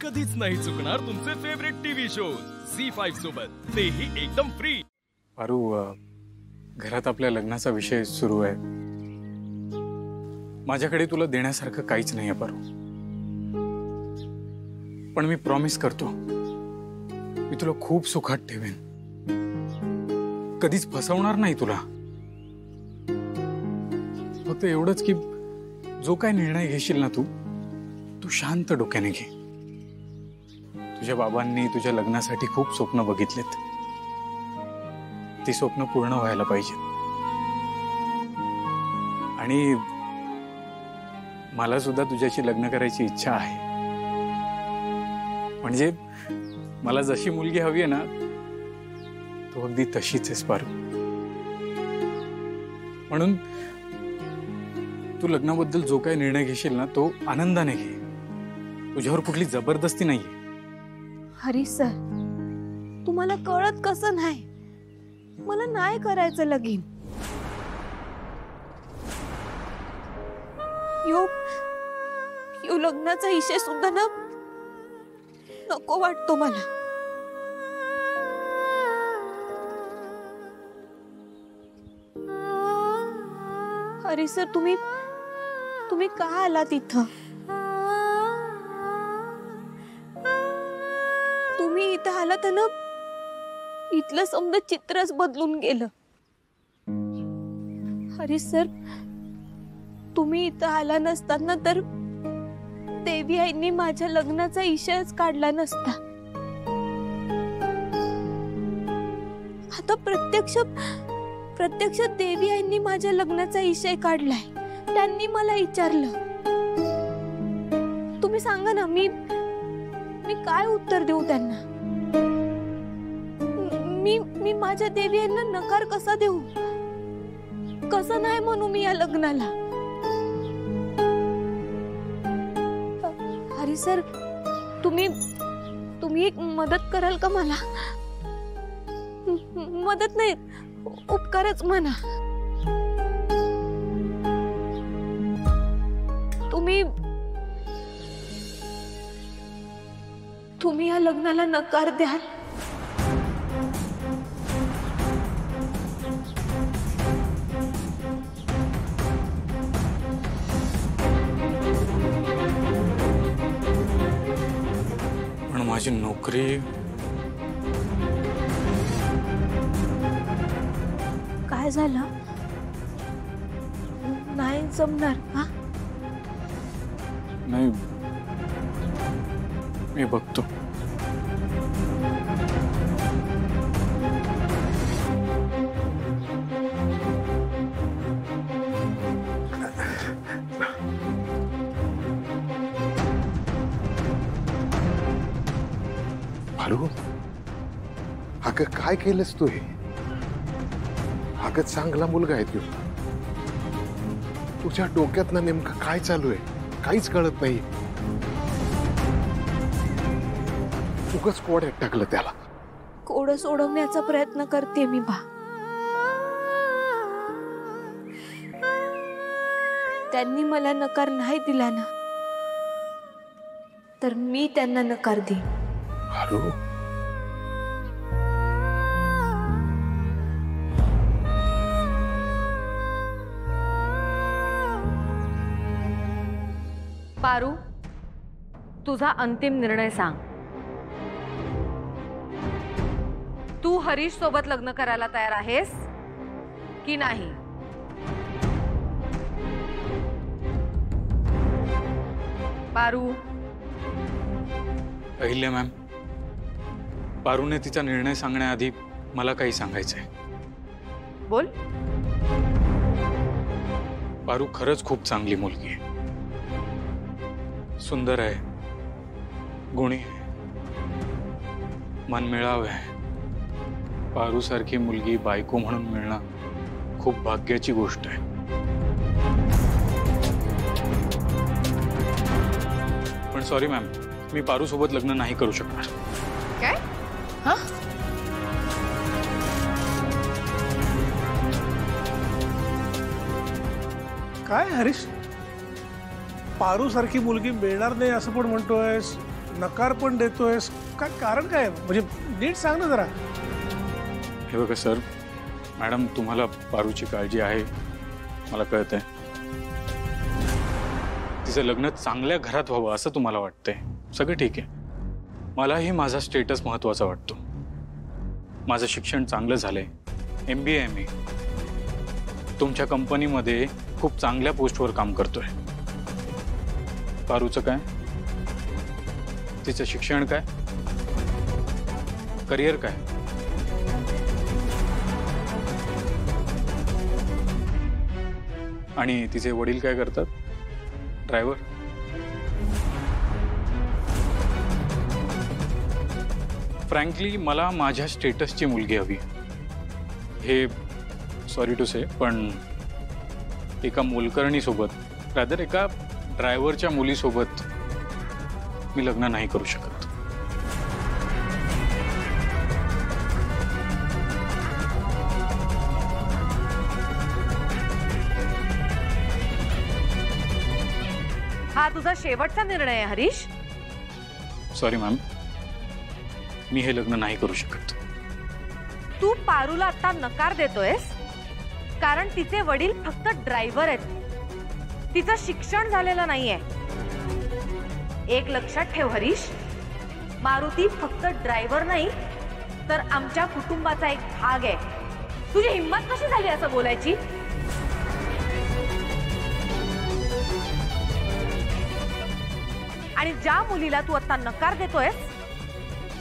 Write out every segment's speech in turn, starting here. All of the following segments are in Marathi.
कधीच नाही चुकणार तुमचे फेवरेट टीव्ही शोज झी5 सोबत, तेही एकदम फ्री। पारू, घरात आपल्या लग्नाचा विषय सुरू आहे। माझ्याकडे तुला देण्यासारखं काहीच नाही आहे पारू, पण मी प्रॉमिस करतो मी तुला खूप सुखात ठेवेन, कधीच फसवणार नाही तुला। फक्त एवढंच की जो काय निर्णय घेशील ना तू शांत डोक्याने घे। तुझ्या बाबांनी तुझ्या लग्नासाठी खूप स्वप्न बघितलेत, ती स्वप्न पूर्ण व्हायला पाहिजेत। आणि मला सुद्धा तुझ्याशी लग्न करायची इच्छा आहे। म्हणजे मला जशी मुलगी हवी आहे ना, तो अगदी तशीच आहेस पारू। म्हणून तू लग्नाबद्दल जो काही निर्णय घेशील ना तो आनंदाने घे, तुझ्यावर कुठली जबरदस्ती नाहीये। हरीश सर, तुम्हाला कळत कसं नाही, मला नाही करायचं लगीन। यो लग्नाचा विषय सुद्धा ना नको वाटतो मला। हरीश सर, तुम्ही का आलात इथं? तुम्ही इथं आलात ना, इथलं समजा चित्रच बदलून गेलं। हरीश सर, तुम्ही इथं आला नसताना तर देवी आईंनी माझ्या लग्नाचा इशाच काढला नसता। आता प्रत्यक्ष देवी आईंनी माझ्या लग्नाचा इशय काढलाय। त्यांनी मला विचारलं, तुम्ही सांगा ना, मी काय उत्तर देऊ त्यांना? मी माझ्या देवी आईंना नकार कसा देऊ? कसं नाही म्हणू मी या लग्नाला? हरी सर, तुम्ही एक मदत कराल का मला? मदत नाही, उपकारच म्हणा। तुम्ही या लग्नाला नकार द्याल? पण माझी नोकरी काय झालं? नाही जमणार हा? नाही, मी बघतो। पारू, अगं काय केलंस तू हे? अगं चांगला मुलगा आहे तू, तुझ्या डोक्यातनं नेमकं काय चालू आहे काहीच कळत नाही। उगाच कोड्यात टाकलं त्याला। कोडं सोडवण्याचा प्रयत्न करते मी बा। त्यांनी मला नकार नाही दिला ना, तर मी त्यांना नकार देईन। पारू, पारू, तुझा अंतिम निर्णय सांग। तू हरीश सोबत लग्न करायला तयार आहेस की नाही? पारू। अहिल्या मॅम, पारूने तिचा निर्णय सांगण्याआधी मला काही सांगायचंय। बोल। पारू खरंच खूप चांगली मुलगी आहे, सुंदर आहे, गुणी आहे, मनमिळाव आहे। पारू सारखी मुलगी बायको म्हणून मिळणं खूप भाग्याची गोष्ट आहे। पण सॉरी मॅम, मी पारू सोबत लग्न नाही करू शकणार। काय? हा? काय हरीश, पारू सारखी मुलगी मिळणार नाही असं पण म्हणतोयस? नकार पण देतोयस, काय कारण काय म्हणजे नीट सांग ना जरा. हे बघा सर, मॅडम तुम्हाला पारूची काळजी आहे मला कळतंय. तिचं लग्न चांगल्या घरात व्हावं असं तुम्हाला वाटतंय, सगळं ठीक आहे. मलाही माझा स्टेटस महत्वाचा वाटतो. माझं शिक्षण चांगलं झालंय, MBA आहे मी. तुमच्या कंपनीमध्ये खूप चांगल्या पोस्टवर काम करतोय. पारूचं काय? तिचं शिक्षण काय? करिअर काय? आणि तिचे वडील काय करतात? ड्रायव्हर. फ्रँकली मला माझ्या स्टेटसची मुलगी हवी. हे सॉरी टू से, पण एका मोलकरणीसोबत, रादर एका ड्रायव्हरच्या मुलीसोबत मी लग्न नाही करू शकत. हा तुझा शेवटचा निर्णय आहे हरीश? सॉरी मॅम, मी हे लग्न नाही करू शकत. तू पारूला आता नकार देतोयस कारण तिचे वडील फक्त ड्रायव्हर आहेत, तिचं शिक्षण झालेलं नाहीये. एक लक्षात ठेव हरीश, मारुती फक्त ड्रायव्हर नाही तर आमच्या कुटुंबाचा एक भाग आहे. तुझी हिंमत कशी झाली असं बोलायची? आणि ज्या मुलीला तू आता नकार देतोयस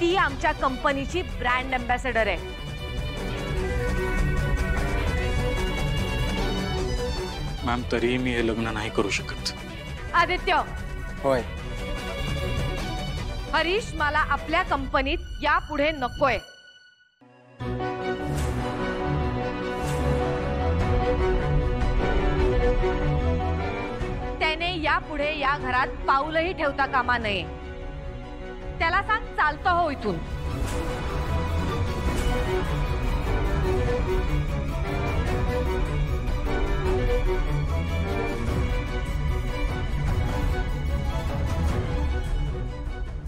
ती आमच्या कंपनीची ब्रँड अँबॅसेडर आहे. मॅम तरीही मी हे लग्न नाही करू शकत. आदित्य. होय. हरीश मला आपल्या कंपनीत यापुढे नकोय. त्याने यापुढे या घरात पाऊलही ठेवता कामा नये. त्याला सांग चालतं हो इथून.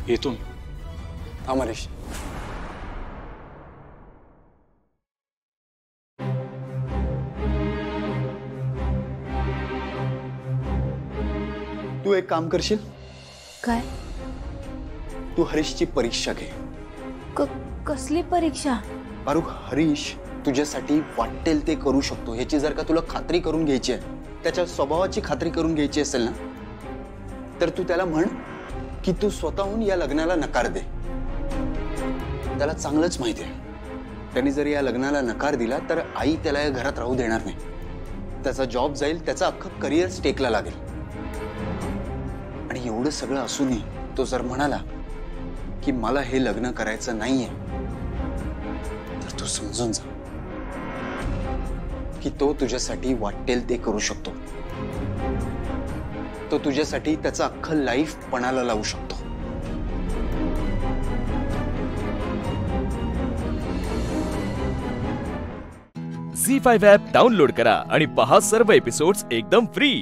इथून. थांब हरीश. तू एक काम करशील? काय? तू हरीशची परीक्षा घे. कसली परीक्षा? पारू, हरीश तुझ्यासाठी वाटेल ते करू शकतो ह्याची जर का तुला खात्री करून घ्यायची आहे, त्याच्या स्वभावाची खात्री करून घ्यायची असेल ना, तर तू त्याला म्हण की तू स्वतःहून या लग्नाला नकार दे. त्याला चांगलंच माहिती आहे, त्यांनी जर या लग्नाला नकार दिला तर आई त्याला या घरात राहू देणार नाही. त्याचा जॉब जाईल, त्याचं अख्खं करिअर स्टेकला लागेल. आणि एवढं सगळं असूनही तो जर म्हणाला की मला हे लग्न करायचं नाहीये, तर तू समजून जा की तो तुझ्यासाठी वाटेल ते करू शकतो. तो तुझ्यासाठी त्याचं अख्खं लाईफ पणाला लावू शकतो. झी5 ॲप डाउनलोड करा आणि पहा सर्व एपिसोड्स एकदम फ्री.